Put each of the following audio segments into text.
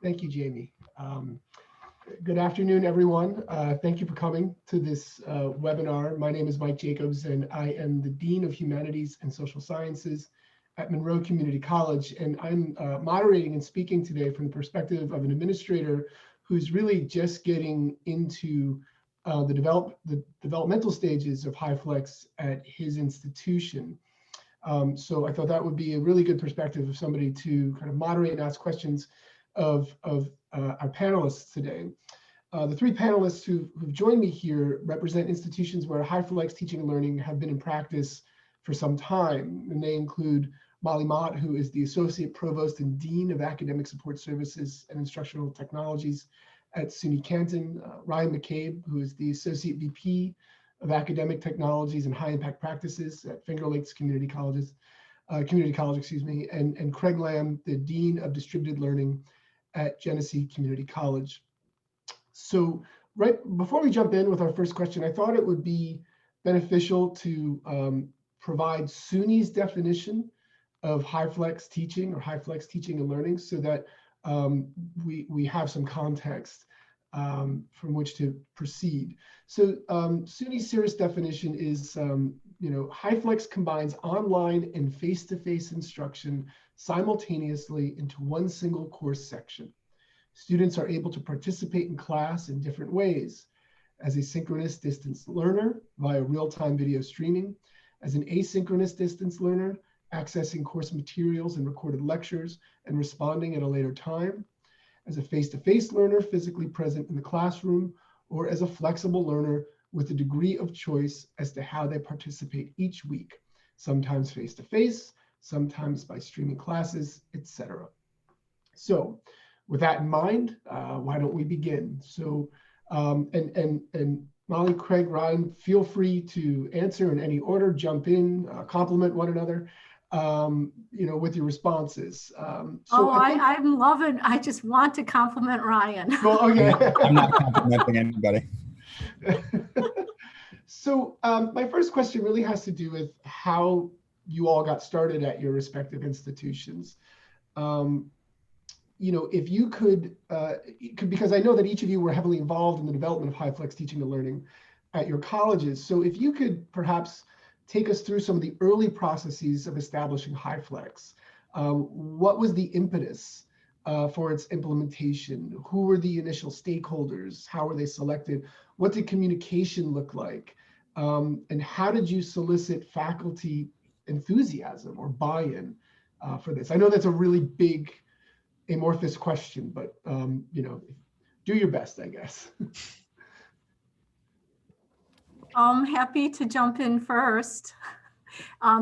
Thank you, Jamie. Good afternoon, everyone. Thank you for coming to this webinar. My name is Mike Jacobs, and I am the Dean of Humanities and Social Sciences at Monroe Community College. And I'm moderating and speaking today from the perspective of an administrator who's really just getting into the developmental stages of HyFlex at his institution. So I thought that would be a really good perspective of somebody to kind of moderate and ask questions of our panelists today. The three panelists who've joined me here represent institutions where HyFlex teaching and learning have been in practice for some time. And they include Molly Mott, who is the Associate Provost and Dean of Academic Support Services and Instructional Technologies at SUNY Canton, Ryan McCabe, who is the Associate VP of Academic Technologies and High Impact Practices at Finger Lakes Community College, and Craig Lamb, the Dean of Distributed Learning at Genesee Community College. So right before we jump in with our first question, I thought it would be beneficial to provide SUNY's definition of HyFlex teaching or HyFlex teaching and learning so that we have some context from which to proceed. So SUNY's serious definition is, HyFlex combines online and face-to-face instruction simultaneously into one single course section. Students are able to participate in class in different ways: as a synchronous distance learner via real-time video streaming, as an asynchronous distance learner, accessing course materials and recorded lectures and responding at a later time, as a face-to-face learner physically present in the classroom, or as a flexible learner with a degree of choice as to how they participate each week, sometimes face-to-face, sometimes by streaming classes, etc. So with that in mind, why don't we begin? So, and Molly, Craig, Ryan, feel free to answer in any order, jump in, compliment one another, with your responses. I'm loving, I just want to compliment Ryan. Well, okay. I'm not complimenting anybody. So my first question really has to do with how you all got started at your respective institutions. If you could, because I know that each of you were heavily involved in the development of HyFlex teaching and learning at your colleges. So if you could perhaps take us through some of the early processes of establishing HyFlex. What was the impetus for its implementation? Who were the initial stakeholders? How were they selected? What did communication look like? And how did you solicit faculty enthusiasm or buy-in for this? I know that's a really big, amorphous question, but do your best, I guess. I'm happy to jump in first.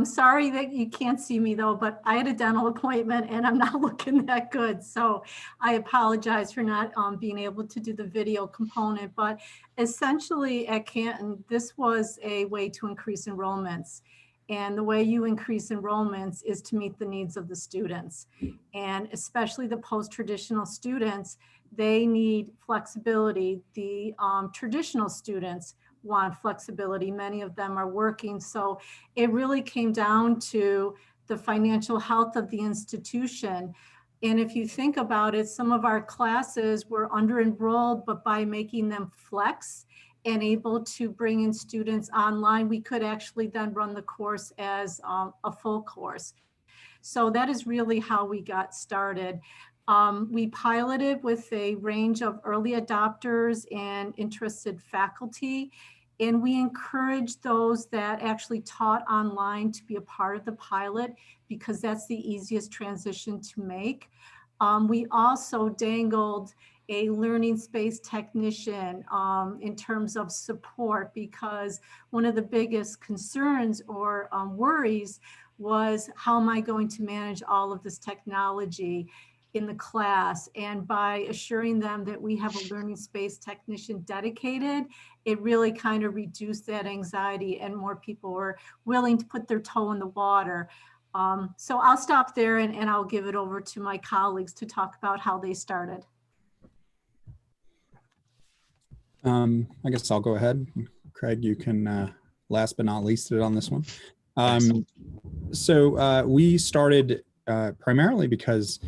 Sorry that you can't see me though, but I had a dental appointment and I'm not looking that good. So I apologize for not being able to do the video component, but essentially at Canton, this was a way to increase enrollments. And the way you increase enrollments is to meet the needs of the students. And especially the post-traditional students, they need flexibility. The traditional students want flexibility. Many of them are working. So it really came down to the financial health of the institution. And if you think about it, some of our classes were under-enrolled, but by making them flex and able to bring in students online, we could actually then run the course as a full course. So that is really how we got started. We piloted with a range of early adopters and interested faculty, and we encouraged those that actually taught online to be a part of the pilot because that's the easiest transition to make. We also dangled a learning space technician in terms of support, because one of the biggest concerns or worries was, how am I going to manage all of this technology in the class? And by assuring them that we have a learning space technician dedicated, it really kind of reduced that anxiety and more people were willing to put their toe in the water. So I'll stop there and I'll give it over to my colleagues to talk about how they started. I guess I'll go ahead. Craig, you can last but not least it on this one. So we started primarily because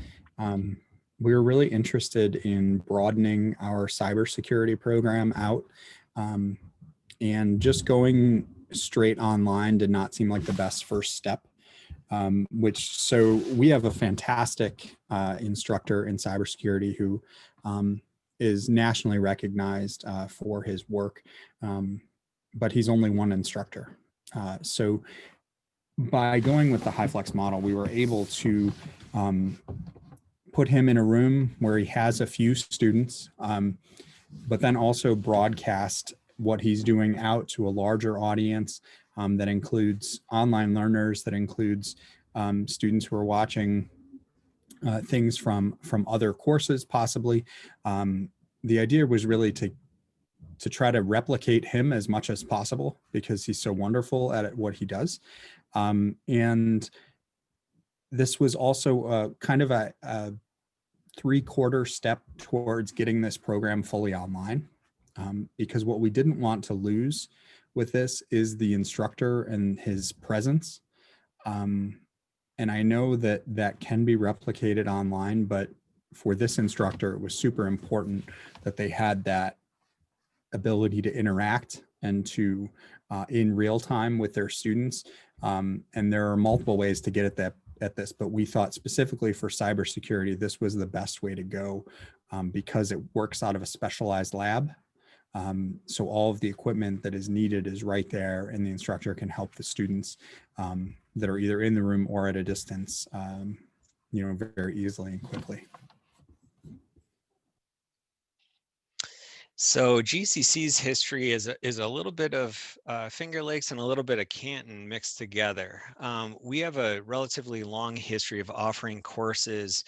we were really interested in broadening our cybersecurity program out. And just going straight online did not seem like the best first step. So we have a fantastic instructor in cybersecurity who is nationally recognized for his work, but he's only one instructor. So by going with the HyFlex model, we were able to put him in a room where he has a few students, but then also broadcast what he's doing out to a larger audience that includes online learners, that includes students who are watching things from other courses possibly. The idea was really to try to replicate him as much as possible because he's so wonderful at what he does. And this was also kind of a 3/4 step towards getting this program fully online. Because what we didn't want to lose with this is the instructor and his presence. And I know that that can be replicated online, but for this instructor, it was super important that they had that ability to interact and to in real time with their students. And there are multiple ways to get at this, but we thought specifically for cybersecurity, this was the best way to go because it works out of a specialized lab. So all of the equipment that is needed is right there, and the instructor can help the students that are either in the room or at a distance, very easily and quickly. So GCC's history is a little bit of Finger Lakes and a little bit of Canton mixed together. We have a relatively long history of offering courses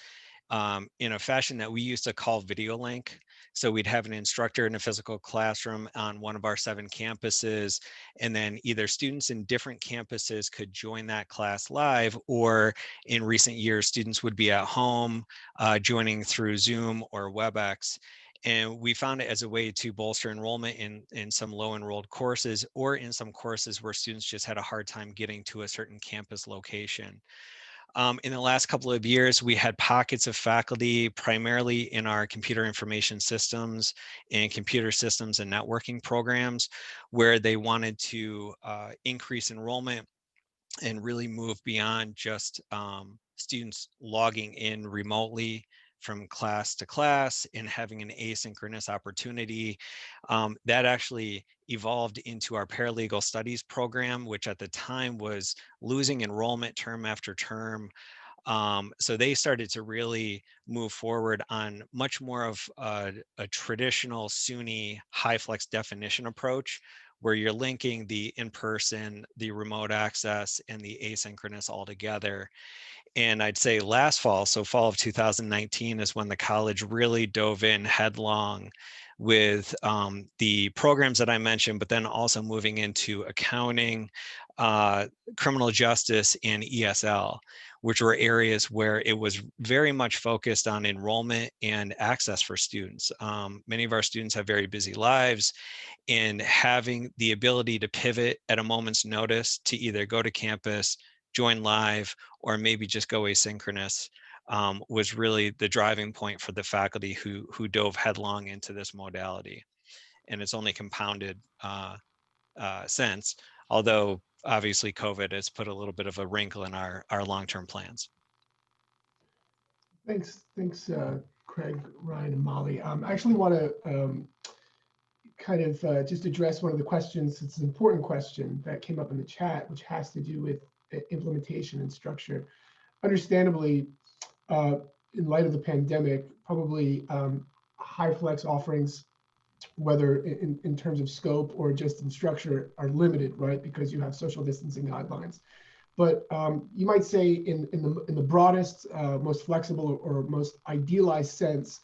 in a fashion that we used to call video link. So we'd have an instructor in a physical classroom on one of our 7 campuses, and then either students in different campuses could join that class live, or in recent years, students would be at home joining through Zoom or WebEx. And we found it as a way to bolster enrollment in some low enrolled courses, or in some courses where students just had a hard time getting to a certain campus location. In the last couple of years, we had pockets of faculty, primarily in our computer information systems and computer systems and networking programs, where they wanted to increase enrollment and really move beyond just students logging in remotely from class to class and having an asynchronous opportunity. That actually evolved into our paralegal studies program, which at the time was losing enrollment term after term. So they started to really move forward on much more of a traditional SUNY HyFlex definition approach, where you're linking the in-person, the remote access, and the asynchronous all together. And I'd say last fall, so fall of 2019, is when the college really dove in headlong with the programs that I mentioned, but then also moving into accounting, criminal justice, and ESL, which were areas where it was very much focused on enrollment and access for students. Many of our students have very busy lives, and having the ability to pivot at a moment's notice to either go to campus, join live, or maybe just go asynchronous was really the driving point for the faculty who dove headlong into this modality. And it's only compounded since, although obviously COVID has put a little bit of a wrinkle in our long-term plans. Thanks, Craig, Ryan, and Molly. I actually want to kind of just address one of the questions. It's an important question that came up in the chat, which has to do with implementation and structure. Understandably, in light of the pandemic, probably HyFlex offerings, whether in terms of scope or just in structure, are limited, right? Because you have social distancing guidelines. But you might say in the broadest, most flexible or most idealized sense,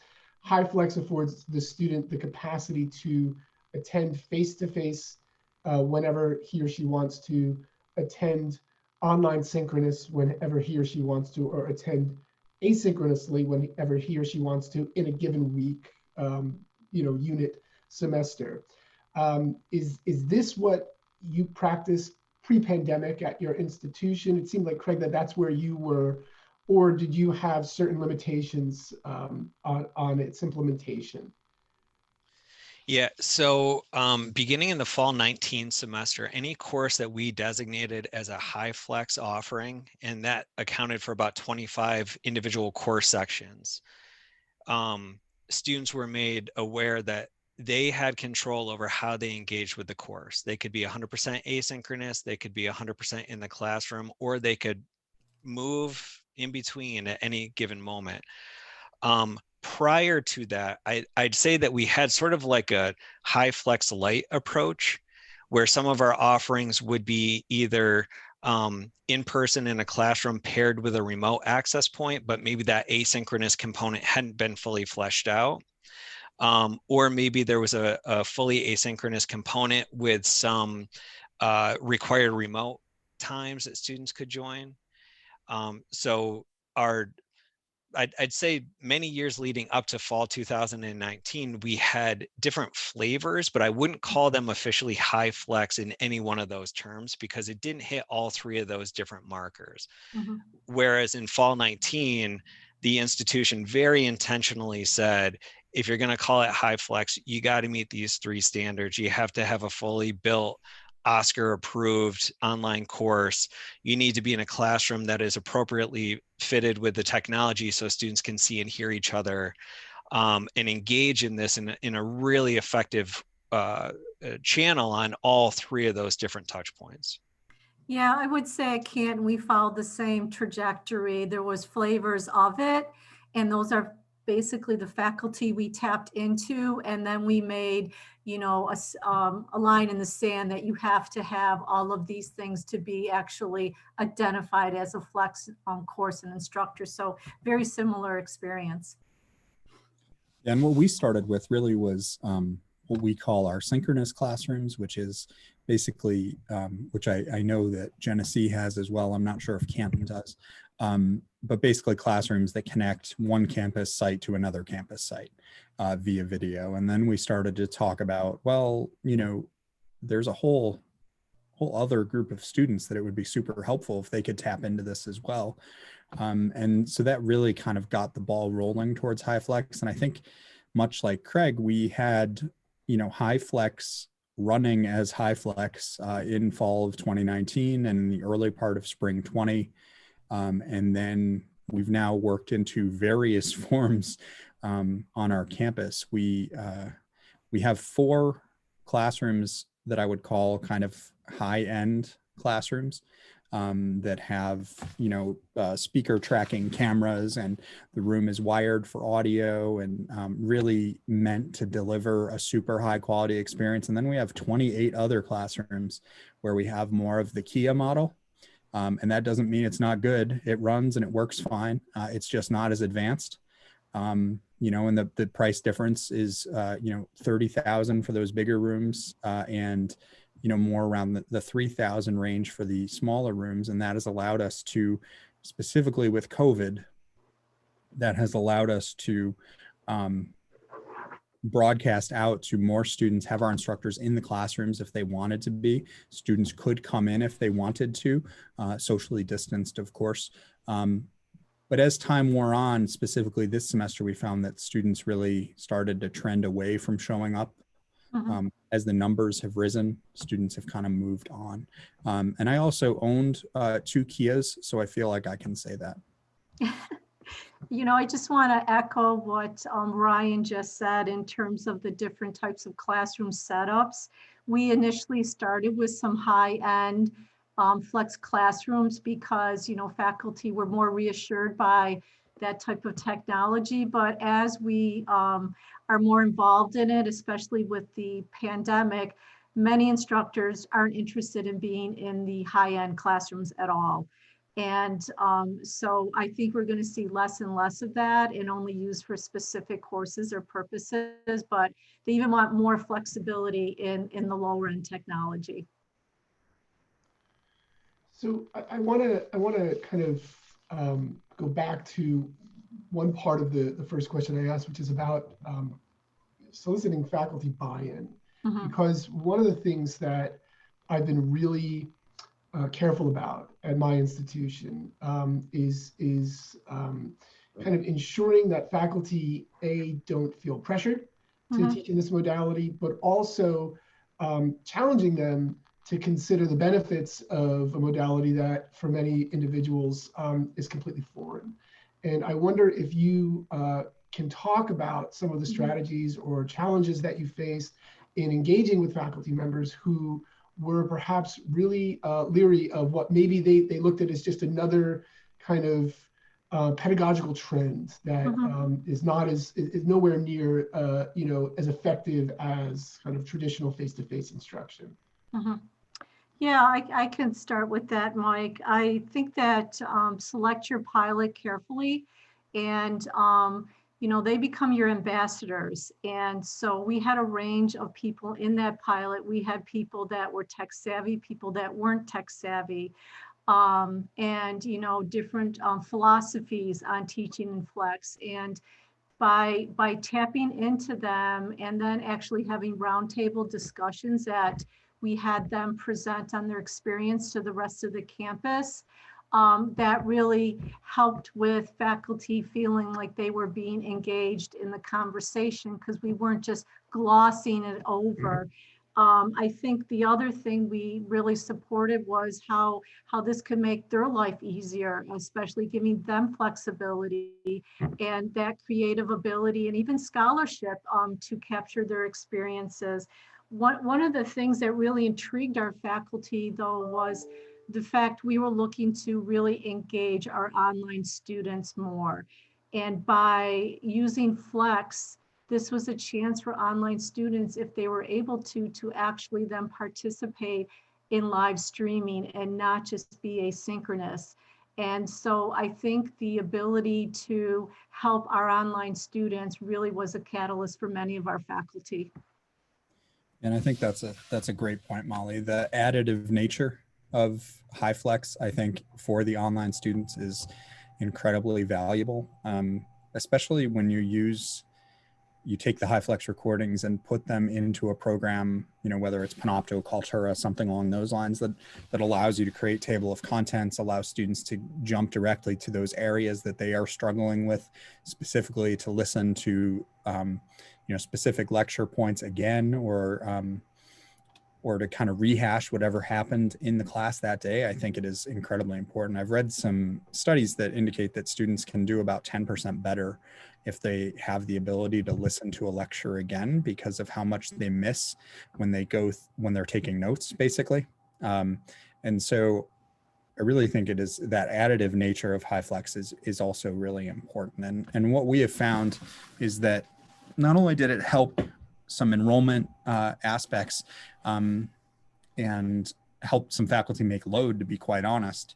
HyFlex affords the student the capacity to attend face-to-face whenever he or she wants to, attend online synchronous whenever he or she wants to, or attend asynchronously whenever he or she wants to in a given week, unit, semester. Is this what you practiced pre-pandemic at your institution? It seemed like, Craig, that's where you were or did you have certain limitations on its implementation? Yeah, so beginning in the fall 19 semester, any course that we designated as a high flex offering, and that accounted for about 25 individual course sections, students were made aware that they had control over how they engaged with the course. They could be 100% asynchronous, they could be 100% in the classroom, or they could move in between at any given moment. Prior to that, I'd say that we had sort of like a high flex light approach, where some of our offerings would be either in person in a classroom paired with a remote access point, but maybe that asynchronous component hadn't been fully fleshed out. Or maybe there was a fully asynchronous component with some required remote times that students could join. So I'd say many years leading up to fall 2019, we had different flavors, but I wouldn't call them officially high flex in any one of those terms because it didn't hit all three of those different markers. Mhm. Whereas in fall 19, the institution very intentionally said, if you're going to call it high flex, you got to meet these three standards. You have to have a fully built Oscar approved online course. You need to be in a classroom that is appropriately fitted with the technology so students can see and hear each other, and engage in this in a really effective channel on all three of those different touch points. Yeah, I would say at Canton, we followed the same trajectory. There was flavors of it, and those are basically the faculty we tapped into. And then we made, a line in the sand that you have to have all of these things to be actually identified as a flex course and instructor. So very similar experience. And what we started with really was what we call our synchronous classrooms, which is basically, which I know that Genesee has as well. I'm not sure if Canton does, but basically classrooms that connect one campus site to another campus site via video. And then we started to talk about, well, there's a whole other group of students that it would be super helpful if they could tap into this as well. And so that really kind of got the ball rolling towards high flex. And I think much like Craig, we had, high flex running as high flex in fall of 2019 and in the early part of spring 20. And then we've now worked into various forms on our campus. We have 4 classrooms that I would call kind of high-end classrooms that have, speaker tracking cameras, and the room is wired for audio and really meant to deliver a super high quality experience. And then we have 28 other classrooms where we have more of the Kia model. And that doesn't mean it's not good. It runs and it works fine. It's just not as advanced. And the price difference is, $30,000 for those bigger rooms, and more around the 3,000 range for the smaller rooms. And that has allowed us to, specifically with COVID, that has allowed us to broadcast out to more students, have our instructors in the classrooms if they wanted to be. Students could come in if they wanted to, socially distanced, of course. But as time wore on, specifically this semester, we found that students really started to trend away from showing up. As the numbers have risen, students have kind of moved on. And I also owned 2 Kias, so I feel like I can say that. I just want to echo what Ryan just said in terms of the different types of classroom setups. We initially started with some high-end flex classrooms because, faculty were more reassured by that type of technology. But as we are more involved in it, especially with the pandemic, many instructors aren't interested in being in the high-end classrooms at all. And so I think we're going to see less and less of that, and only used for specific courses or purposes, but they even want more flexibility in the lower end technology. So I want to kind of go back to one part of the first question I asked, which is about soliciting faculty buy-in. Because one of the things that I've been really careful about at my institution is kind of ensuring that faculty, don't feel pressured to Mhm. teach in this modality, but also challenging them to consider the benefits of a modality that for many individuals is completely foreign. And I wonder if you can talk about some of the strategies or challenges that you faced in engaging with faculty members who were perhaps really leery of what maybe they looked at as just another kind of pedagogical trend that is not is nowhere near as effective as kind of traditional face-to-face instruction. Mhm. Yeah, I can start with that, Mike. I think that select your pilot carefully, and they become your ambassadors. And so we had a range of people in that pilot. We had people that were tech savvy, people that weren't tech savvy, and different philosophies on teaching in Flex. And by tapping into them and then actually having roundtable discussions that we had them present on their experience to the rest of the campus, that really helped with faculty feeling like they were being engaged in the conversation because we weren't just glossing it over. I think the other thing we really supported was how this could make their life easier, especially giving them flexibility and that creative ability and even scholarship to capture their experiences. One of the things that really intrigued our faculty, though, was the fact we were looking to really engage our online students more. And by using Flex, this was a chance for online students, if they were able to actually then participate in live streaming and not just be asynchronous. And so I think the ability to help our online students really was a catalyst for many of our faculty. And I think that's a great point, Molly. The additive nature of HyFlex, I think, for the online students is incredibly valuable, especially when you take the HyFlex recordings and put them into a program, whether it's Panopto, Kaltura, something along those lines that allows you to create table of contents, allows students to jump directly to those areas that they are struggling with, specifically to listen to specific lecture points again, or to kind of rehash whatever happened in the class that day. I think it is incredibly important. I've read some studies that indicate that students can do about 10% better if they have the ability to listen to a lecture again because of how much they miss when they're taking notes, basically. And so I really think it is that additive nature of HyFlex is also really important. And what we have found is that not only did it help some enrollment aspects and help some faculty make load, to be quite honest,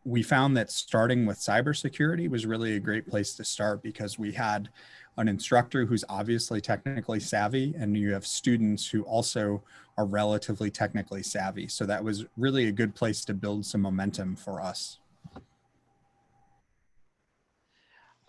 we found that starting with cybersecurity was really a great place to start because we had an instructor who's obviously technically savvy, and you have students who also are relatively technically savvy. So that was really a good place to build some momentum for us.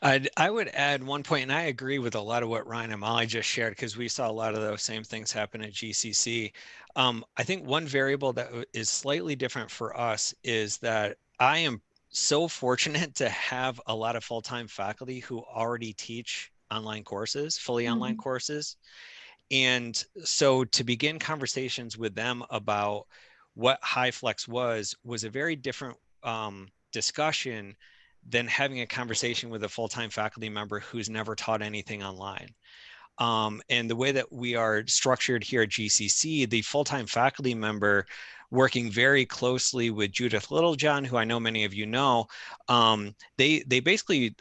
I would add one point, and I agree with a lot of what Ryan and Molly just shared because we saw a lot of those same things happen at GCC. I think one variable that is slightly different for us is that I am so fortunate to have a lot of full-time faculty who already teach online courses, fully online courses. And so to begin conversations with them about what HyFlex was a very different discussion than having a conversation with a full-time faculty member who's never taught anything online. And the way that we are structured here at GCC, the full-time faculty member working very closely with Judith Littlejohn, who I know many of you know, they basically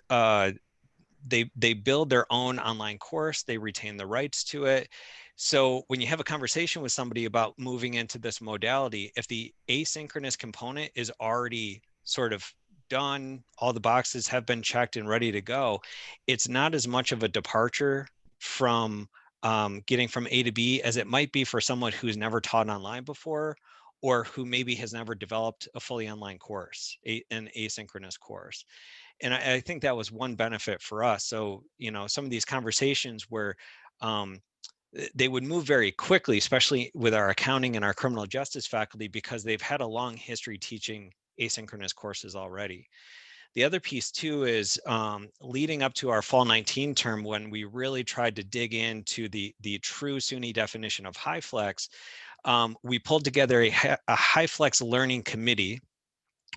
they build their own online course, they retain the rights to it. So when you have a conversation with somebody about moving into this modality, if the asynchronous component is already sort of done, all the boxes have been checked and ready to go, it's not as much of a departure from getting from A to B as it might be for someone who's never taught online before, or who maybe has never developed a fully online course, an asynchronous course. And I think that was one benefit for us. So, some of these conversations where they would move very quickly, especially with our accounting and our criminal justice faculty, because they've had a long history teaching asynchronous courses already. The other piece too is leading up to our fall 19 term, when we really tried to dig into the true SUNY definition of HyFlex. We pulled together a HyFlex learning committee,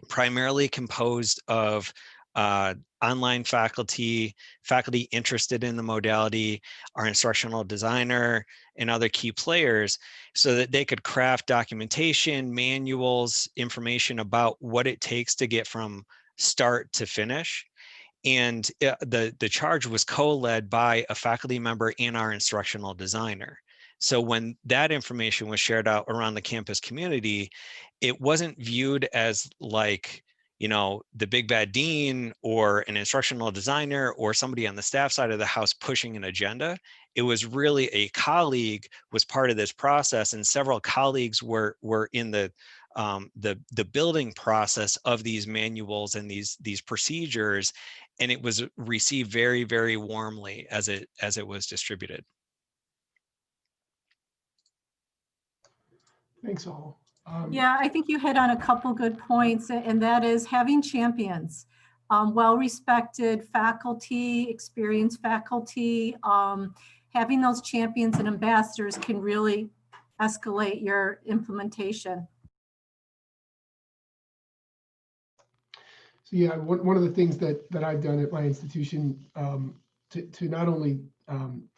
primarily composed of online faculty interested in the modality, our instructional designer, and other key players, so that they could craft documentation, manuals, information about what it takes to get from start to finish. And the charge was co-led by a faculty member and our instructional designer. So when that information was shared out around the campus community, it wasn't viewed as like, you know, the big bad dean or an instructional designer or somebody on the staff side of the house pushing an agenda. It was really a colleague was part of this process, and several colleagues were in the building process of these manuals and these procedures, and it was received very, very warmly as it was distributed. Thanks all. Yeah, I think you hit on a couple good points, and that is having champions, well-respected faculty, experienced faculty. Having those champions and ambassadors can really escalate your implementation. So yeah, one of the things that I've done at my institution to not only kind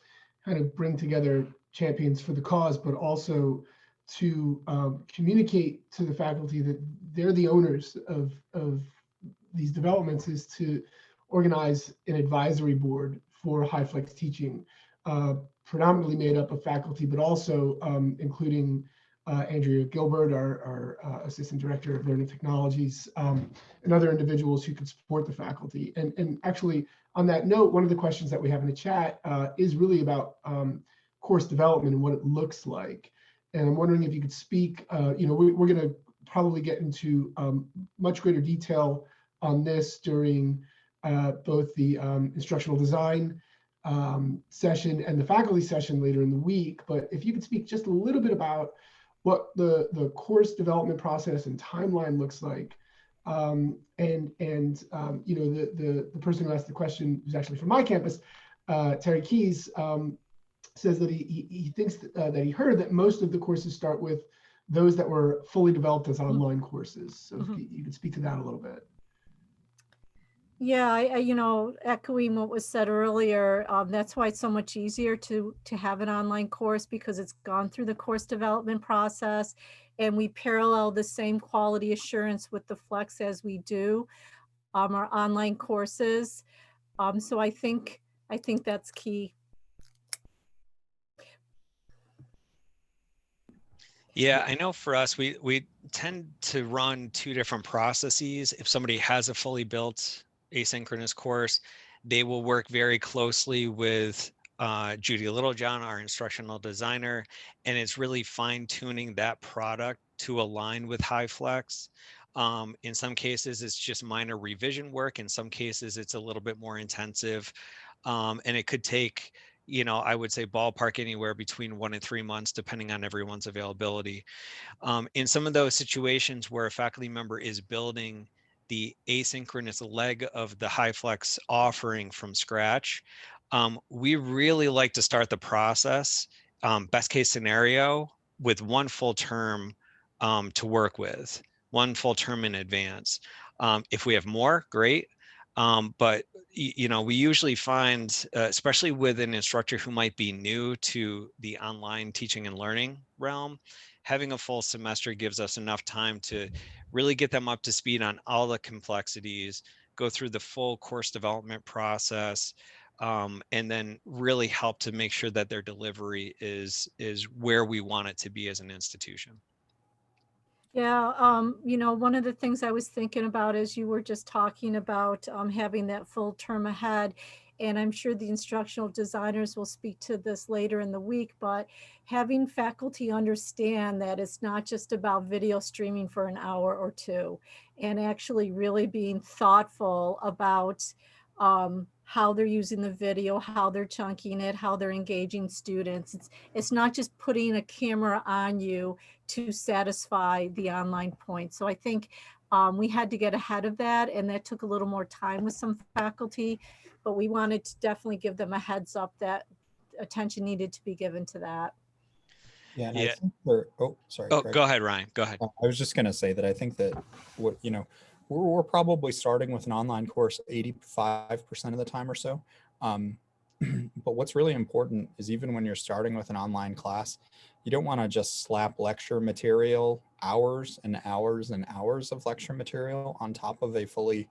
of bring together champions for the cause, but also to communicate to the faculty that they're the owners of these developments, is to organize an advisory board for HyFlex teaching, predominantly made up of faculty, but also including Andrea Gilbert, our Assistant Director of Learning Technologies, and other individuals who could support the faculty. And actually, on that note, one of the questions that we have in the chat is really about course development and what it looks like. And I'm wondering if you could speak, you know, we're going to probably get into much greater detail on this during both the instructional design session and the faculty session later in the week. But if you could speak just a little bit about what the course development process and timeline looks like. You know, the person who asked the question was actually from my campus, Terry Keys, says that he thinks that he heard that most of the courses start with those that were fully developed as online courses. So if you could speak to that a little bit. Yeah, I you know, echoing what was said earlier, that's why it's so much easier to have an online course, because it's gone through the course development process, and we parallel the same quality assurance with the Flex as we do our online courses. So I think that's key. Yeah, I know for us, we tend to run two different processes. If somebody has a fully built asynchronous course, they will work very closely with Judy Littlejohn, our instructional designer, and it's really fine tuning that product to align with HyFlex. In some cases, it's just minor revision work. In some cases, it's a little bit more intensive, and it could take, you know, I would say ballpark anywhere between 1 and 3 months, depending on everyone's availability. In some of those situations where a faculty member is building the asynchronous leg of the HyFlex offering from scratch, we really like to start the process, best case scenario, with one full term to work with, one full term in advance. If we have more, great. But you know, we usually find, especially with an instructor who might be new to the online teaching and learning realm, having a full semester gives us enough time to really get them up to speed on all the complexities, go through the full course development process, and then really help to make sure that their delivery is where we want it to be as an institution. Yeah, you know, one of the things I was thinking about as you were just talking about having that full term ahead, and I'm sure the instructional designers will speak to this later in the week, but having faculty understand that it's not just about video streaming for an hour or two, and actually really being thoughtful about how they're using the video, how they're chunking it, how they're engaging students. It's not just putting a camera on you to satisfy the online point. So I think we had to get ahead of that, and that took a little more time with some faculty, but we wanted to definitely give them a heads up that attention needed to be given to that. Yeah, and I Yeah. think there. Oh, sorry, Oh, Craig. go ahead, Ryan. Go ahead. I was just going to say that I think that what we're probably starting with an online course 85% of the time or so. But what's really important is even when you're starting with an online class, you don't want to just slap lecture material, hours and hours and hours of lecture material on top of a fully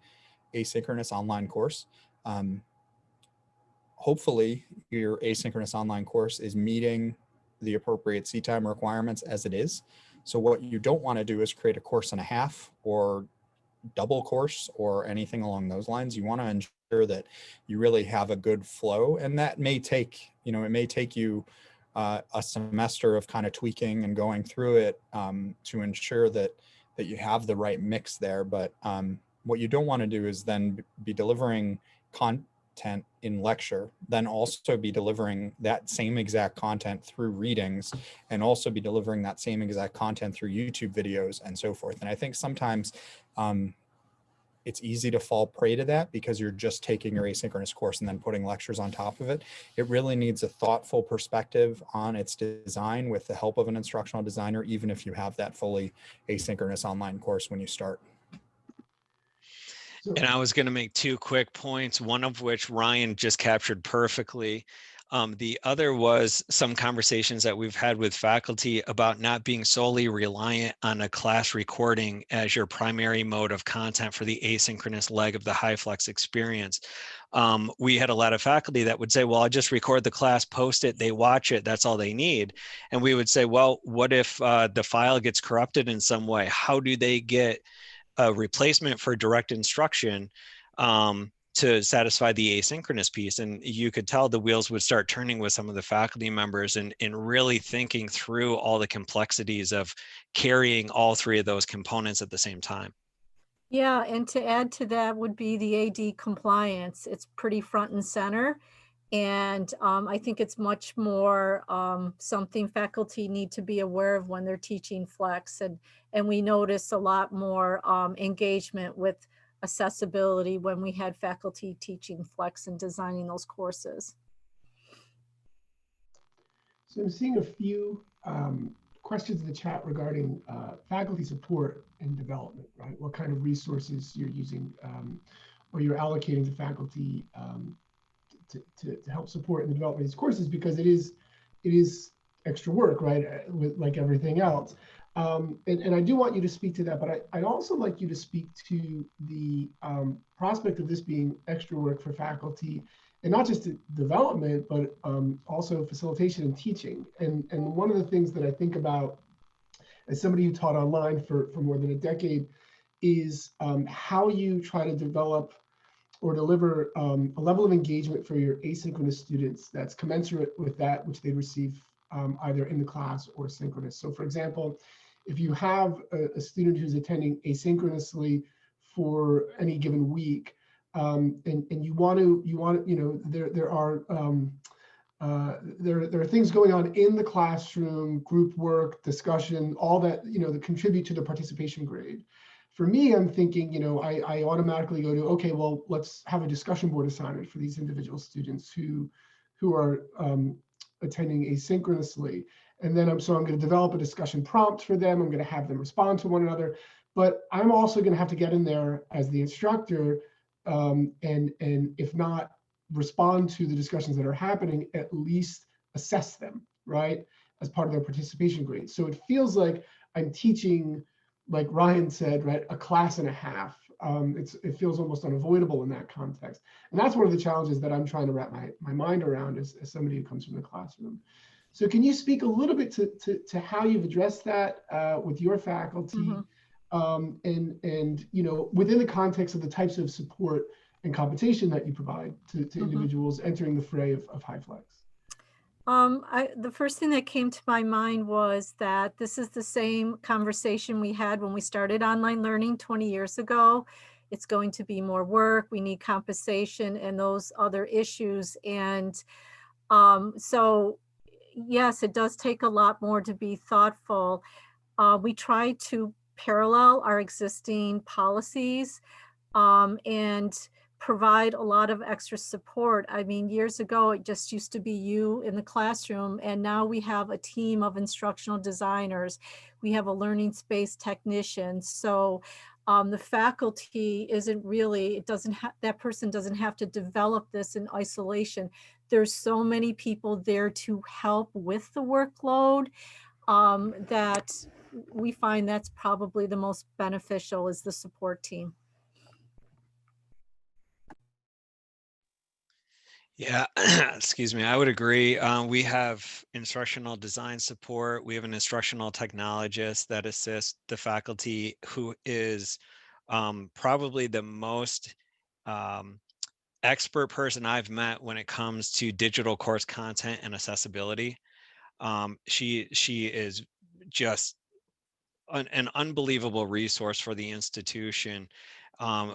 asynchronous online course. Hopefully your asynchronous online course is meeting the appropriate seat time requirements as it is. So what you don't want to do is create a course and a half or double course or anything along those lines. You want to ensure that you really have a good flow, and that may take, it may take you a semester of kind of tweaking and going through it to ensure that you have the right mix there. But what you don't want to do is then be delivering content in lecture, then also be delivering that same exact content through readings, and also be delivering that same exact content through YouTube videos and so forth. And I think sometimes it's easy to fall prey to that because you're just taking your asynchronous course and then putting lectures on top of it. It really needs a thoughtful perspective on its design with the help of an instructional designer, even if you have that fully asynchronous online course when you start. And I was going to make two quick points, one of which Ryan just captured perfectly. The other was some conversations that we've had with faculty about not being solely reliant on a class recording as your primary mode of content for the asynchronous leg of the HyFlex experience. We had a lot of faculty that would say, well, I'll just record the class, post it, they watch it, that's all they need. And we would say, well, what if the file gets corrupted in some way? How do they get a replacement for direct instruction to satisfy the asynchronous piece? And you could tell the wheels would start turning with some of the faculty members and really thinking through all the complexities of carrying all three of those components at the same time. Yeah, and to add to that would be the AD compliance. It's pretty front and center. And I think it's much more something faculty need to be aware of when they're teaching Flex. And we notice a lot more engagement with accessibility when we had faculty teaching Flex and designing those courses. So I'm seeing a few questions in the chat regarding faculty support and development, right? What kind of resources you're using or you're allocating to faculty to help support in the development of these courses, because it is extra work, right? With like everything else. And I do want you to speak to that, but I'd also like you to speak to the prospect of this being extra work for faculty, and not just development, but also facilitation and teaching. And one of the things that I think about as somebody who taught online for more than a decade is how you try to develop or deliver a level of engagement for your asynchronous students that's commensurate with that which they receive either in the class or synchronous. So for example, if you have a student who's attending asynchronously for any given week, and you want to, there are things going on in the classroom, group work, discussion, all that, that contribute to the participation grade. For me, I'm thinking, I automatically go to, okay, well, let's have a discussion board assignment for these individual students who are attending asynchronously. And then I'm going to develop a discussion prompt for them. I'm going to have them respond to one another. But I'm also going to have to get in there as the instructor and if not respond to the discussions that are happening, at least assess them, right, as part of their participation grade. So it feels like I'm teaching, like Ryan said, right, a class and a half. It feels almost unavoidable in that context. And that's one of the challenges that I'm trying to wrap my mind around as somebody who comes from the classroom. So can you speak a little bit to how you've addressed that with your faculty, and within the context of the types of support and compensation that you provide to individuals entering the fray of HyFlex? The first thing that came to my mind was that this is the same conversation we had when we started online learning 20 years ago. it's going to be more work, we need compensation and those other issues. And so yes, it does take a lot more to be thoughtful. We try to parallel our existing policies and provide a lot of extra support. I mean, years ago, it just used to be you in the classroom, and now we have a team of instructional designers. We have a learning space technician. So the faculty isn't really, it doesn't have, that person doesn't have to develop this in isolation. There's so many people there to help with the workload that we find that's probably the most beneficial is the support team. Yeah, excuse me, I would agree. We have instructional design support. We have an instructional technologist that assists the faculty, who is probably the most um, expert person I've met when it comes to digital course content and accessibility. She is just an unbelievable resource for the institution,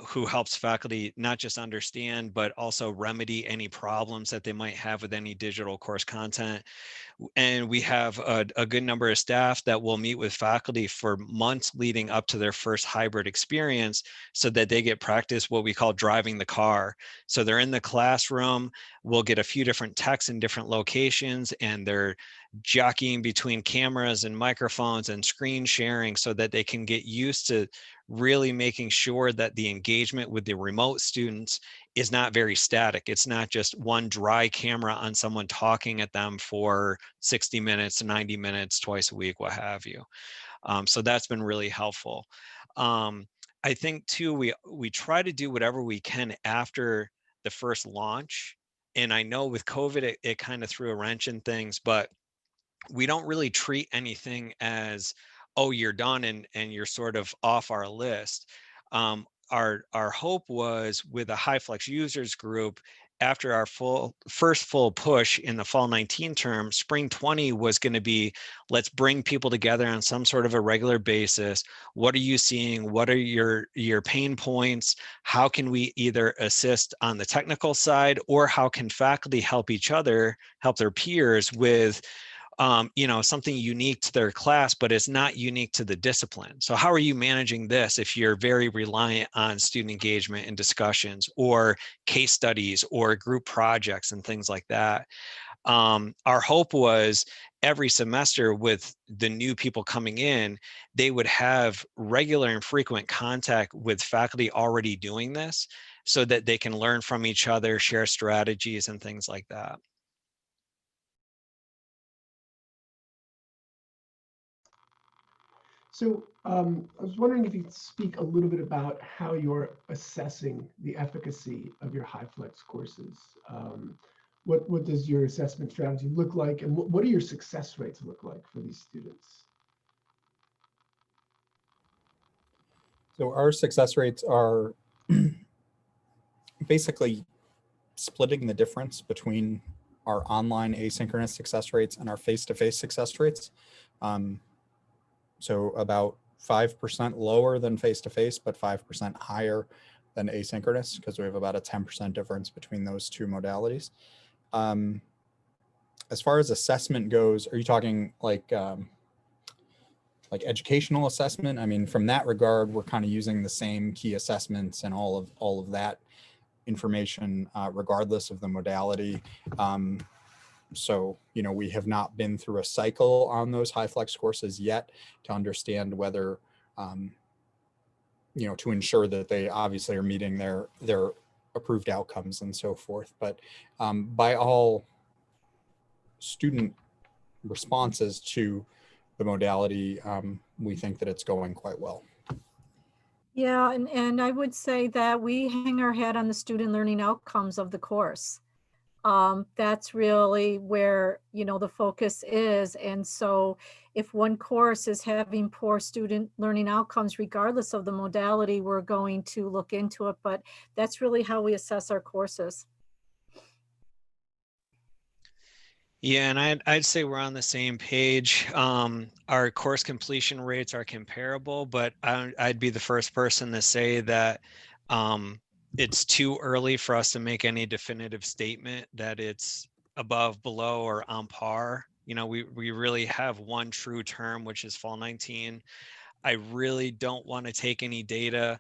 who helps faculty not just understand, but also remedy any problems that they might have with any digital course content. And we have a good number of staff that will meet with faculty for months leading up to their first hybrid experience, so that they get practice what we call driving the car. So they're in the classroom, we'll get a few different techs in different locations, and they're jockeying between cameras and microphones and screen sharing, so that they can get used to really making sure that the engagement with the remote students is not very static. It's not just one dry camera on someone talking at them for 60 minutes, 90 minutes, twice a week, what have you. So that's been really helpful. I think too, we try to do whatever we can after the first launch. And I know with COVID, it kind of threw a wrench in things, but we don't really treat anything as, oh, you're done and you're sort of off our list. Our hope was, with a HyFlex users group, after our first full push in the fall 19 term, spring 20 was going to be, let's bring people together on some sort of a regular basis. What are you seeing? What are your pain points? How can we either assist on the technical side, or how can faculty help each other, help their peers with something unique to their class, but it's not unique to the discipline. So how are you managing this if you're very reliant on student engagement and discussions, or case studies, or group projects and things like that? Our hope was, every semester with the new people coming in, they would have regular and frequent contact with faculty already doing this, so that they can learn from each other, share strategies and things like that. So I was wondering if you could speak a little bit about how you're assessing the efficacy of your HyFlex courses. What does your assessment strategy look like, and what do your success rates look like for these students? So our success rates are basically splitting the difference between our online asynchronous success rates and our face-to-face success rates. So about 5% lower than face-to-face, but 5% higher than asynchronous, because we have about a 10% difference between those two modalities. As far as assessment goes, are you talking like educational assessment? I mean, from that regard, we're kind of using the same key assessments and all of that information, regardless of the modality. So, we have not been through a cycle on those HyFlex courses yet to understand whether, to ensure that they obviously are meeting their approved outcomes and so forth. But by all student responses to the modality, we think that it's going quite well. Yeah, and I would say that we hang our hat on the student learning outcomes of the course. That's really where, the focus is. And so if one course is having poor student learning outcomes, regardless of the modality, we're going to look into it. But that's really how we assess our courses. Yeah, and I'd say we're on the same page. Our course completion rates are comparable, but I'd be the first person to say that It's too early for us to make any definitive statement that it's above, below, or on par. You know, we really have one true term, which is fall 19. I really don't want to take any data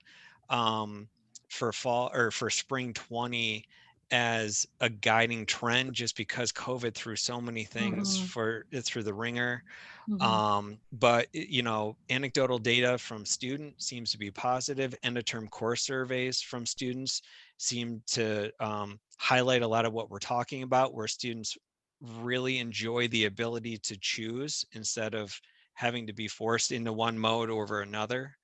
for fall or for spring 20 as a guiding trend, just because COVID threw so many things Mhm, through the ringer. mhm. But you know, anecdotal data from students seems to be positive. End of term course surveys from students seem to highlight a lot of what we're talking about, where students really enjoy the ability to choose instead of having to be forced into one mode over another.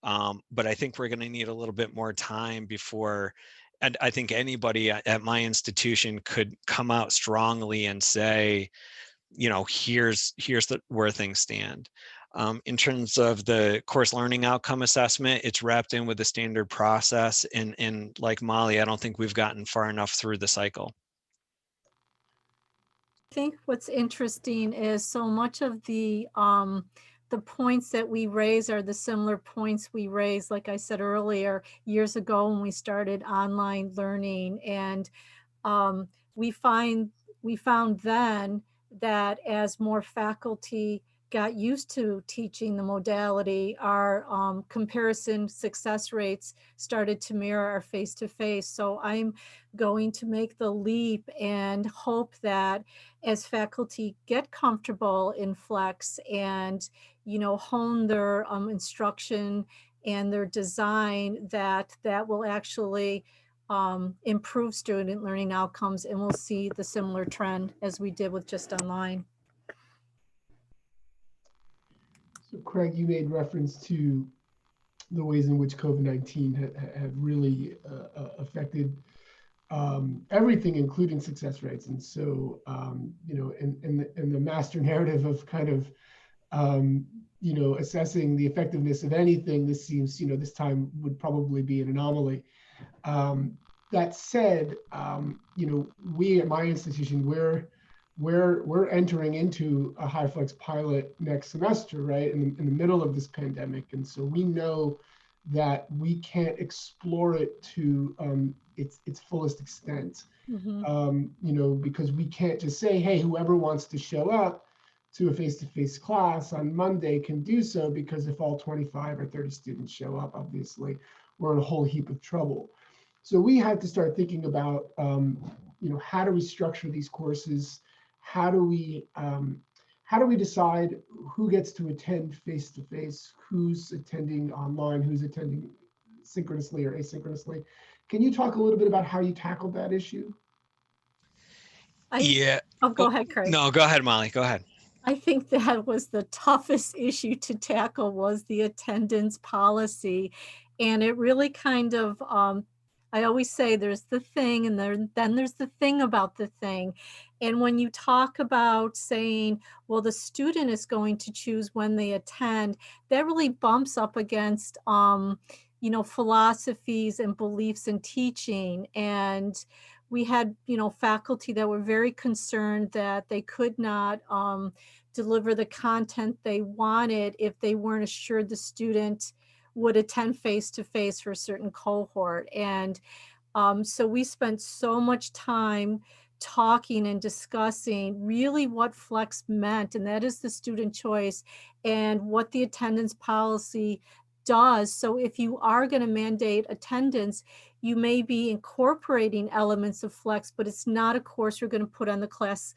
But I think we're going to need a little bit more time before, and I think anybody at my institution could come out strongly and say, you know, here's where things stand. In terms of the course learning outcome assessment, it's wrapped in with the standard process, and like Molly, I don't think we've gotten far enough through the cycle. I think what's interesting is so much of the points that we raise are the similar points we raised, like I said earlier, years ago when we started online learning. And um, we find we found then that as more faculty got used to teaching the modality, our comparison success rates started to mirror our face-to-face. So I'm going to make the leap and hope that as faculty get comfortable in Flex and, you know, hone their instruction and their design, that will actually improve student learning outcomes, and we'll see the similar trend as we did with just online. So Craig, you made reference to the ways in which COVID-19 have really affected everything, including success rates. And so, you know, in the master narrative of kind of, you know, assessing the effectiveness of anything, this seems, you know, this time would probably be an anomaly. That said, you know, we at my institution, we're entering into a HyFlex pilot next semester, right? In the middle of this pandemic. And so we know that we can't explore it to its fullest extent, Mhm. you know, because we can't just say, hey, whoever wants to show up to a face-to-face class on Monday can do so, because if all 25 or 30 students show up, obviously, we're in a whole heap of trouble. So we had to start thinking about, you know, how do we structure these courses? How do we decide who gets to attend face-to-face, who's attending online, who's attending synchronously or asynchronously? Can you talk a little bit about how you tackled that issue? I Yeah. Oh, go Oh, ahead, Craig. no, go ahead, Molly. Go ahead. I think that was the toughest issue to tackle, was the attendance policy. And it really kind of, I always say there's the thing and then there's the thing about the thing. And when you talk about saying, well, the student is going to choose when they attend, that really bumps up against, you know, philosophies and beliefs in teaching. And we had, you know, faculty that were very concerned that they could not, deliver the content they wanted if they weren't assured the student would attend face to face for a certain cohort. And so we spent so much time talking and discussing really what flex meant, and that is the student choice, and what the attendance policy does. So if you are going to mandate attendance, you may be incorporating elements of flex, but it's not a course you're going to put on the class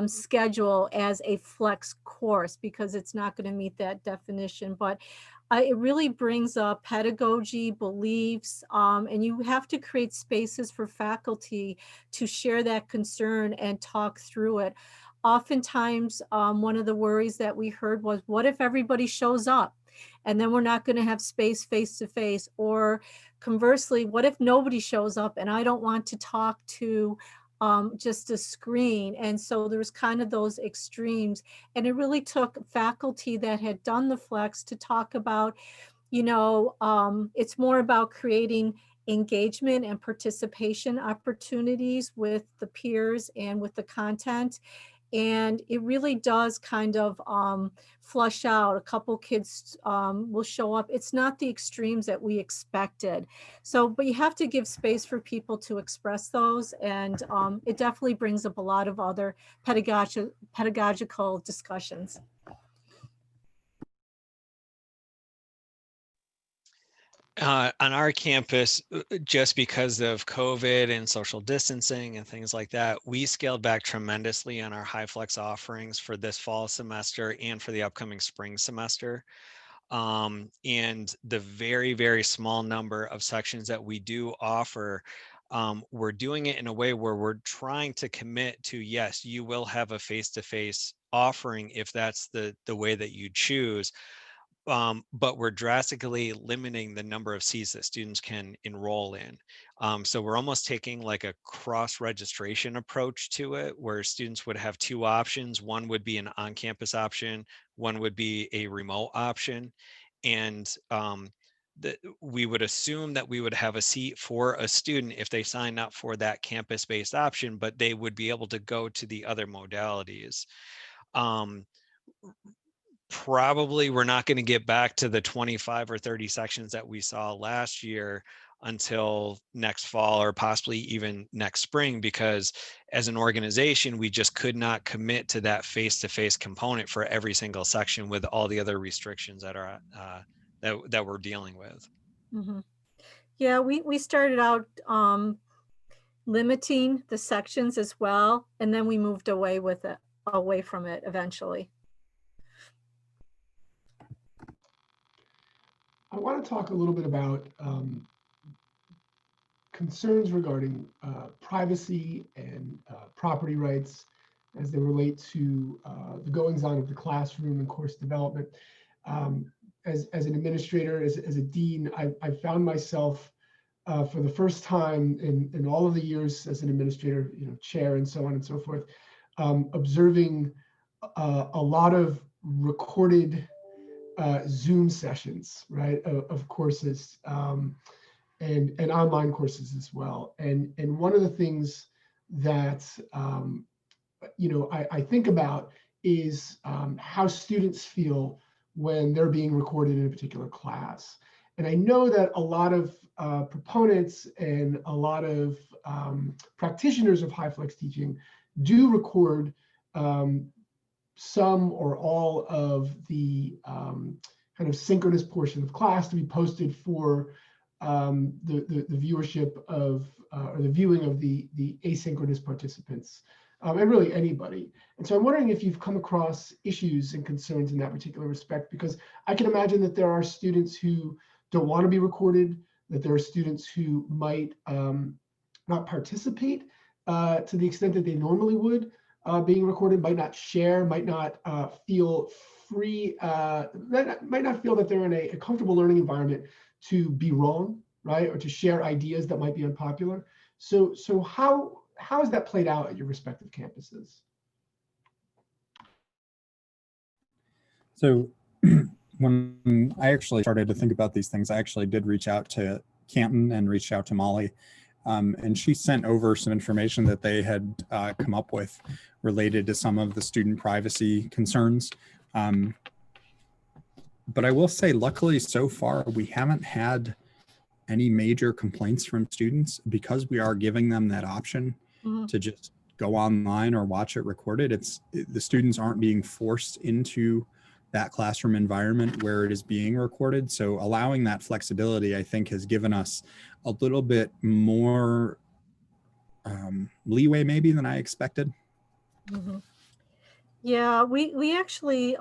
schedule as a flex course, because it's not going to meet that definition. But it really brings up pedagogy, beliefs, and you have to create spaces for faculty to share that concern and talk through it. Oftentimes, one of the worries that we heard was, what if everybody shows up? And then we're not going to have space face to face. Or conversely, what if nobody shows up and I don't want to talk to just a screen? And so there's kind of those extremes. And it really took faculty that had done the flex to talk about, you know, it's more about creating engagement and participation opportunities with the peers and with the content. And it really does kind of flush out. A couple kids will show up. It's not the extremes that we expected. So, but you have to give space for people to express those. And it definitely brings up a lot of other pedagogical discussions. On our campus, just because of COVID and social distancing and things like that, we scaled back tremendously on our HyFlex offerings for this fall semester and for the upcoming spring semester. And the very, very small number of sections that we do offer, we're doing it in a way where we're trying to commit to, yes, you will have a face-to-face offering if that's the way that you choose. But we're drastically limiting the number of seats that students can enroll in. So we're almost taking like a cross-registration approach to it, where students would have two options. One would be an on-campus option, one would be a remote option. And we would assume that we would have a seat for a student if they sign up for that campus-based option, but they would be able to go to the other modalities. Probably we're not going to get back to the 25 or 30 sections that we saw last year until next fall, or possibly even next spring, because as an organization, we just could not commit to that face-to-face component for every single section with all the other restrictions that are that we're dealing with. Mm-hmm. Yeah, we started out limiting the sections as well, and then we moved away from it eventually. I want to talk a little bit about concerns regarding privacy and property rights as they relate to the goings-on of the classroom and course development. As an administrator, as a dean, I found myself for the first time in all of the years as an administrator, chair and so on and so forth, observing a lot of recorded Zoom sessions, right, of courses, and online courses as well. And one of the things that I think about is how students feel when they're being recorded in a particular class. And I know that a lot of proponents and a lot of practitioners of HyFlex teaching do record some or all of the kind of synchronous portion of class to be posted for the viewership of or the viewing of the asynchronous participants, and really anybody. And so I'm wondering if you've come across issues and concerns in that particular respect, because I can imagine that there are students who don't want to be recorded, that there are students who might not participate to the extent that they normally would, being recorded, might not share, might not feel free, might not feel that they're in a comfortable learning environment to be wrong, right? Or to share ideas that might be unpopular. So how has that played out at your respective campuses? So when I actually started to think about these things, I actually did reach out to Canton and reached out to Molly. And she sent over some information that they had come up with related to some of the student privacy concerns. But I will say, luckily, so far, we haven't had any major complaints from students because we are giving them that option to just go online or watch it recorded. The students aren't being forced into that classroom environment where it is being recorded. So allowing that flexibility, I think, has given us a little bit more leeway maybe than I expected. Mm-hmm. Yeah, we actually,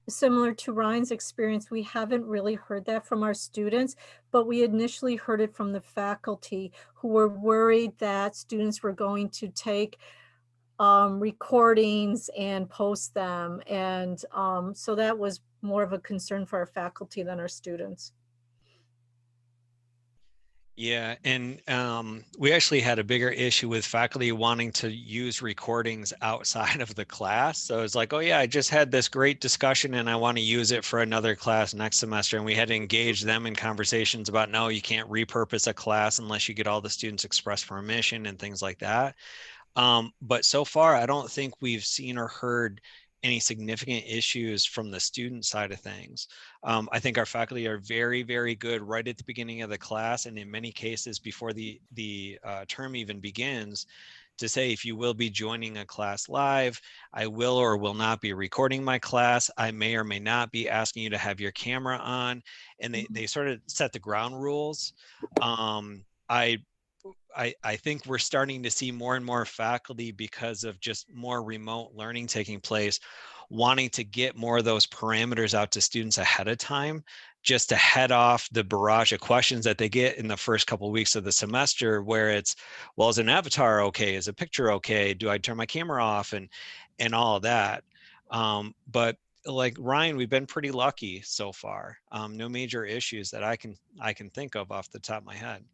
similar to Ryan's experience, we haven't really heard that from our students, but we initially heard it from the faculty who were worried that students were going to take recordings and post them. And so that was more of a concern for our faculty than our students. Yeah, and we actually had a bigger issue with faculty wanting to use recordings outside of the class. So it's like, oh yeah, I just had this great discussion and I want to use it for another class next semester. And we had to engage them in conversations about, no, you can't repurpose a class unless you get all the students express permission and things like that. But so far, I don't think we've seen or heard any significant issues from the student side of things. I think our faculty are very, very good right at the beginning of the class, and in many cases before the term even begins, to say, if you will be joining a class live, I will or will not be recording my class. I may or may not be asking you to have your camera on. And they sort of set the ground rules. I think we're starting to see more and more faculty, because of just more remote learning taking place, wanting to get more of those parameters out to students ahead of time, just to head off the barrage of questions that they get in the first couple of weeks of the semester, where it's, well, is an avatar okay? Is a picture okay? Do I turn my camera off? And all of that. But like Ryan, we've been pretty lucky so far. No major issues that I can think of off the top of my head.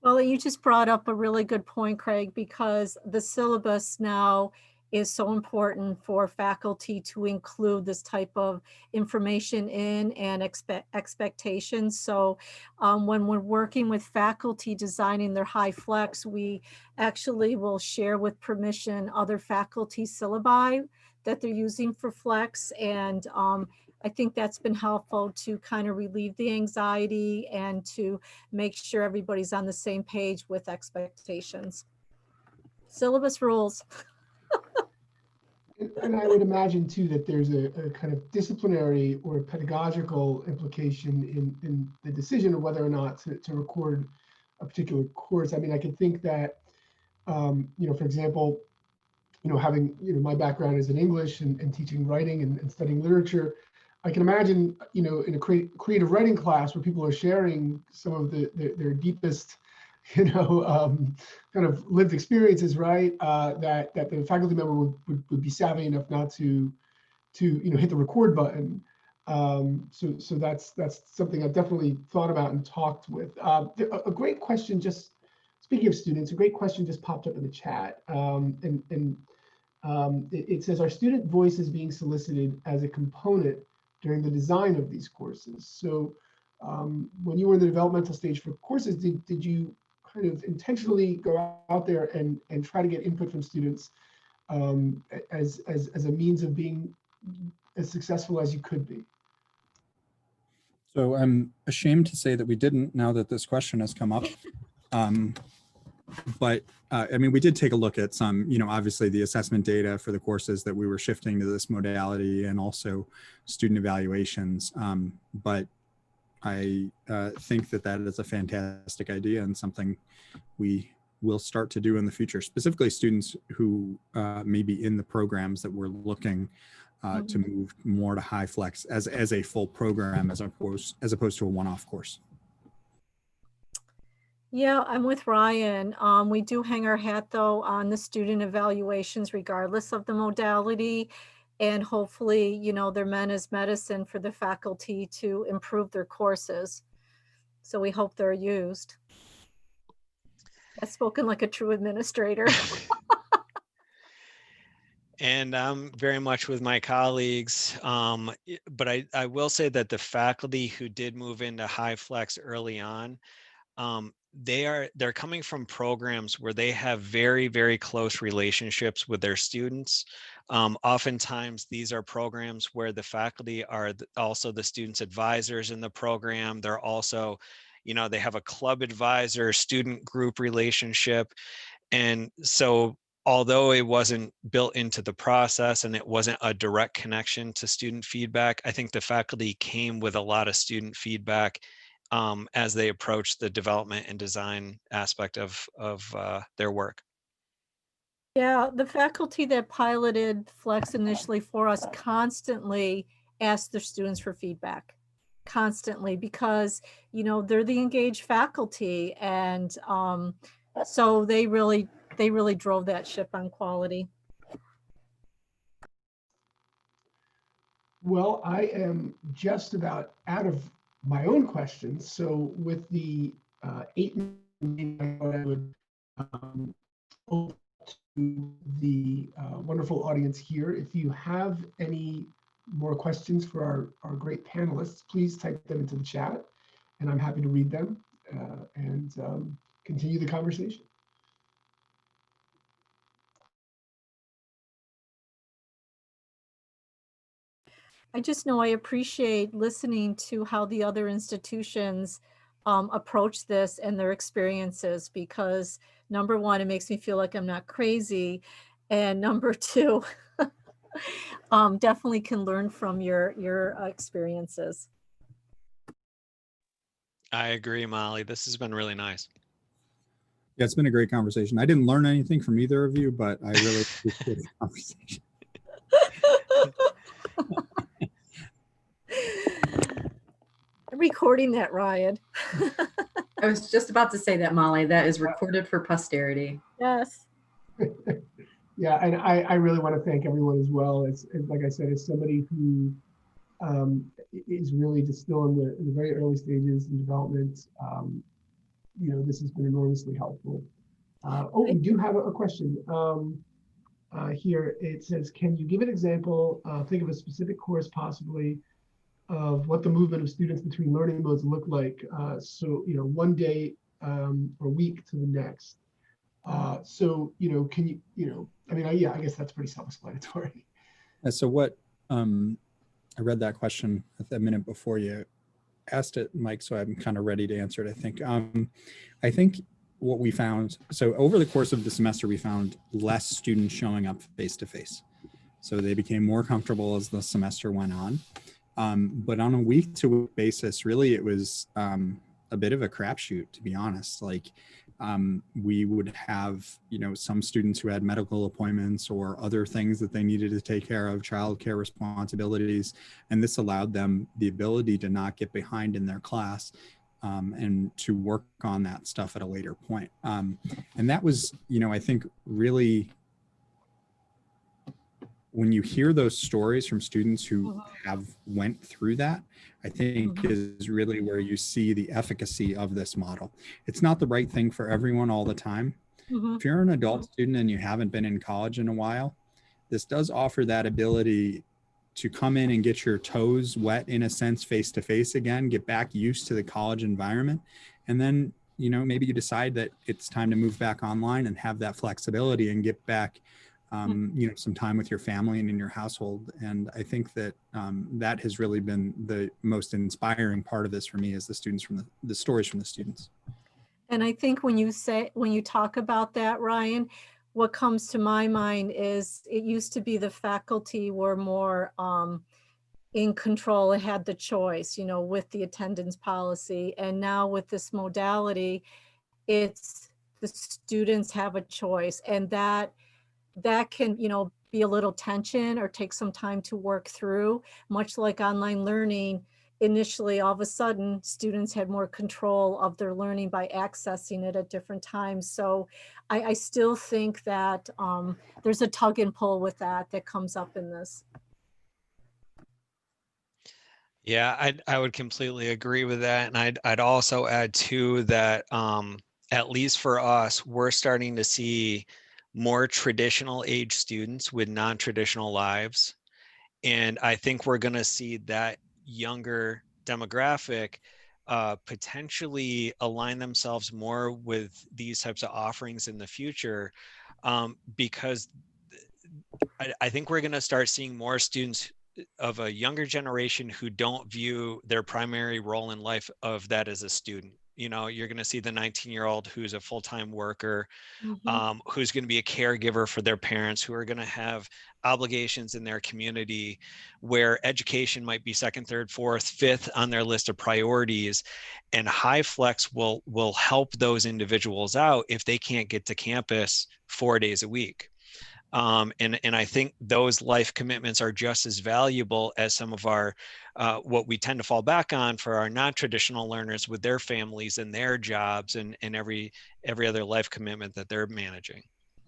Well, you just brought up a really good point, Craig, because the syllabus now is so important for faculty to include this type of information in and expectations. So when we're working with faculty designing their HyFlex, we actually will share with permission other faculty syllabi that they're using for Flex. And I think that's been helpful to kind of relieve the anxiety and to make sure everybody's on the same page with expectations. Syllabus rules. And I would imagine too that there's a kind of disciplinary or pedagogical implication in the decision of whether or not to record a particular course. I mean, I could think that, for example, having, my background is in English and teaching writing and studying literature, I can imagine, in a creative writing class where people are sharing some of their deepest, kind of lived experiences, right? That the faculty member would be savvy enough not to hit the record button. So that's something I've definitely thought about and talked with. A great question, just speaking of students, a great question just popped up in the chat. It says, are student voices being solicited as a component during the design of these courses? So when you were in the developmental stage for courses, did you kind of intentionally go out there and try to get input from students as a means of being as successful as you could be? So I'm ashamed to say that we didn't, now that this question has come up. But I mean, we did take a look at some, obviously the assessment data for the courses that we were shifting to this modality, and also student evaluations. But I think that is a fantastic idea and something we will start to do in the future, specifically students who may be in the programs that we're looking to move more to HyFlex as a full program, as opposed to a one-off course. Yeah, I'm with Ryan. We do hang our hat though on the student evaluations regardless of the modality. And hopefully, they're meant as medicine for the faculty to improve their courses. So we hope they're used. I've spoken like a true administrator. And I'm very much with my colleagues, but I will say that the faculty who did move into HyFlex early on, they're coming from programs where they have very, very close relationships with their students. Oftentimes, these are programs where the faculty are also the students' advisors in the program. They're also, they have a club advisor, student group relationship. And so although it wasn't built into the process and it wasn't a direct connection to student feedback, I think the faculty came with a lot of student feedback as they approach the development and design aspect of their work. Yeah, the faculty that piloted Flex initially for us constantly asked their students for feedback, constantly, because, they're the engaged faculty. And so they really drove that ship on quality. Well, I am just about out of my own questions. So with the 8 minutes, I would open to the wonderful audience here. If you have any more questions for our great panelists, please type them into the chat, and I'm happy to read them and continue the conversation. I just know I appreciate listening to how the other institutions approach this and their experiences because number one, it makes me feel like I'm not crazy. And number two, definitely can learn from your experiences. I agree, Molly. This has been really nice. Yeah, it's been a great conversation. I didn't learn anything from either of you, but I really appreciate the conversation. I'm recording that, Ryan. I was just about to say that, Molly. That is recorded for posterity. Yes. Yeah, and I really want to thank everyone as well. It's like I said, as somebody who is really just still in the very early stages in development. This has been enormously helpful. We do have a question here. It says, can you give an example, think of a specific course possibly, of what the movement of students between learning modes look like? One day or week to the next. Can you, I guess that's pretty self-explanatory. So what, I read that question a minute before you asked it, Mike, so I'm kind of ready to answer it, I think. I think what we found, so over the course of the semester, we found less students showing up face-to-face. So they became more comfortable as the semester went on. But on a week-to-week basis, really, it was a bit of a crapshoot, to be honest. We would have, some students who had medical appointments or other things that they needed to take care of, childcare responsibilities, and this allowed them the ability to not get behind in their class and to work on that stuff at a later point. And that was, I think really, when you hear those stories from students who have went through that, I think is really where you see the efficacy of this model. It's not the right thing for everyone all the time. If you're an adult student and you haven't been in college in a while, this does offer that ability to come in and get your toes wet, in a sense, face to face again, get back used to the college environment. And then, maybe you decide that it's time to move back online and have that flexibility and get back some time with your family and in your household. And I think that that has really been the most inspiring part of this for me, is the students from the stories from the students. And I think when you talk about that, Ryan, what comes to my mind is it used to be the faculty were more in control and had the choice, with the attendance policy. And now with this modality, it's the students have a choice, and that can, be a little tension or take some time to work through, much like online learning. Initially, all of a sudden, students had more control of their learning by accessing it at different times. So I still think that there's a tug and pull with that comes up in this. Yeah, I would completely agree with that. And I'd also add too that at least for us, we're starting to see more traditional age students with non-traditional lives. And I think we're going to see that younger demographic potentially align themselves more with these types of offerings in the future, because I think we're going to start seeing more students of a younger generation who don't view their primary role in life of that as a student. You're going to see the 19-year-old who's a full-time worker, who's going to be a caregiver for their parents, who are going to have obligations in their community, where education might be second, third, fourth, fifth on their list of priorities. And HyFlex will help those individuals out if they can't get to campus 4 days a week. And I think those life commitments are just as valuable as some of our what we tend to fall back on for our non-traditional learners with their families and their jobs and every other life commitment that they're managing.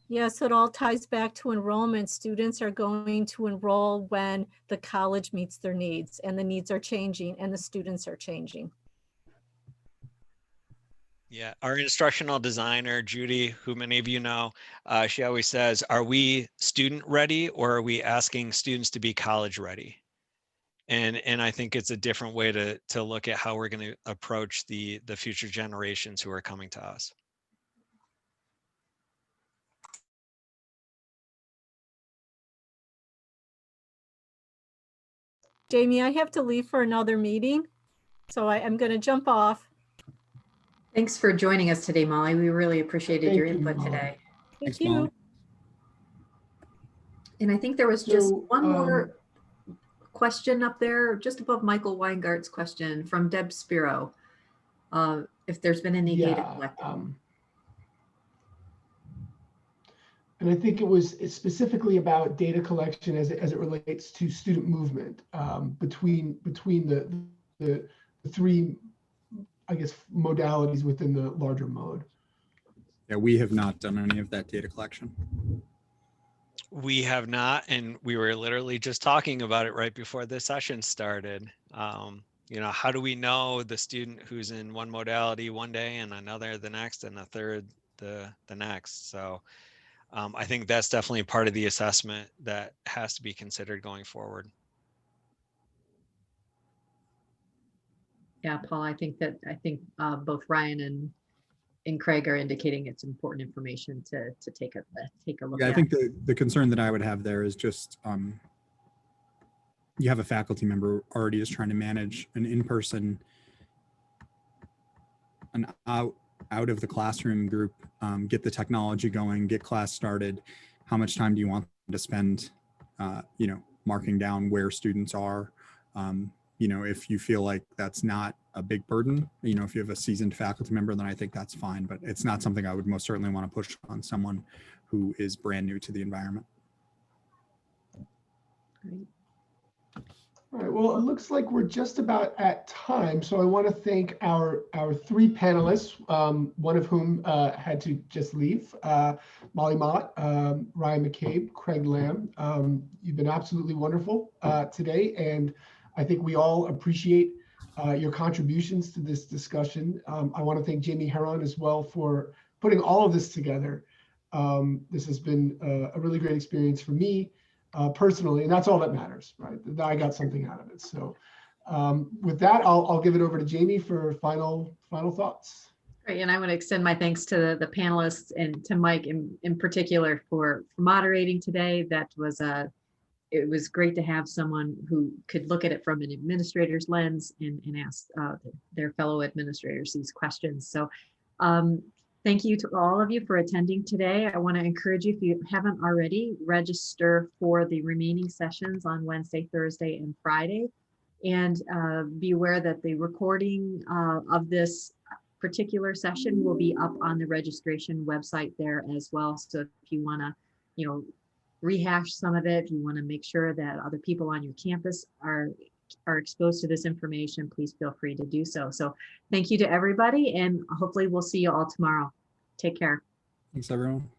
Yes, it all ties back to enrollment. Students are going to enroll when the college meets their needs, and the needs are changing and the students are changing. Yeah, our instructional designer, Judy, who many of you know, she always says, are we student ready or are we asking students to be college ready? And I think it's a different way to look at how we're going to approach the future generations who are coming to us. Jamie, I have to leave for another meeting, so I'm going to jump off. Thanks for joining us today, Molly. We really appreciated Thank your you, input Molly. today. Thanks, Thank Molly. you. And I think there was just So, one more question up there, just above Michael Weingart's question from Deb Spiro. If there's been any data Yeah, collected. and I think it's specifically about data collection as it relates to student movement between the three, I guess, modalities within the larger mode. Yeah, we have not done any of that data collection. We have not, and we were literally just talking about it right before the session started. How do we know the student who's in one modality one day and another the next and a third the next? So I think that's definitely part of the assessment that has to be considered going forward. Yeah, Paul, I think both Ryan and Craig are indicating it's important information to take a look Yeah, at. I think the concern that I would have there is just you have a faculty member already is trying to manage an in-person, an out of the classroom group, get the technology going, get class started. How much time do you want them to spend, marking down where students are? If you feel like that's not a big burden, if you have a seasoned faculty member, then I think that's fine, but it's not something I would most certainly want to push on someone who is brand new to the environment. Great. All right, well, it looks like we're just about at time. So I want to thank our three panelists, one of whom had to just leave, Molly Mott, Ryan McCabe, Craig Lamb. You've been absolutely wonderful today, and I think we all appreciate your contributions to this discussion. I want to thank Jamie Heron as well for putting all of this together. This has been a really great experience for me. Personally, and that's all that matters, right? That I got something out of it. So with that, I'll give it over to Jamie for final thoughts. Great, and I want to extend my thanks to the panelists and to Mike in particular for moderating today. It was great to have someone who could look at it from an administrator's lens and ask their fellow administrators these questions. So thank you to all of you for attending today. I want to encourage you, if you haven't already, register for the remaining sessions on Wednesday, Thursday, and Friday. And be aware that the recording of this particular session will be up on the registration website there as well. So if you want to, rehash some of it, if you want to make sure that other people on your campus are exposed to this information, please feel free to do so. So thank you to everybody, and hopefully we'll see you all tomorrow. Take care. Thanks, everyone.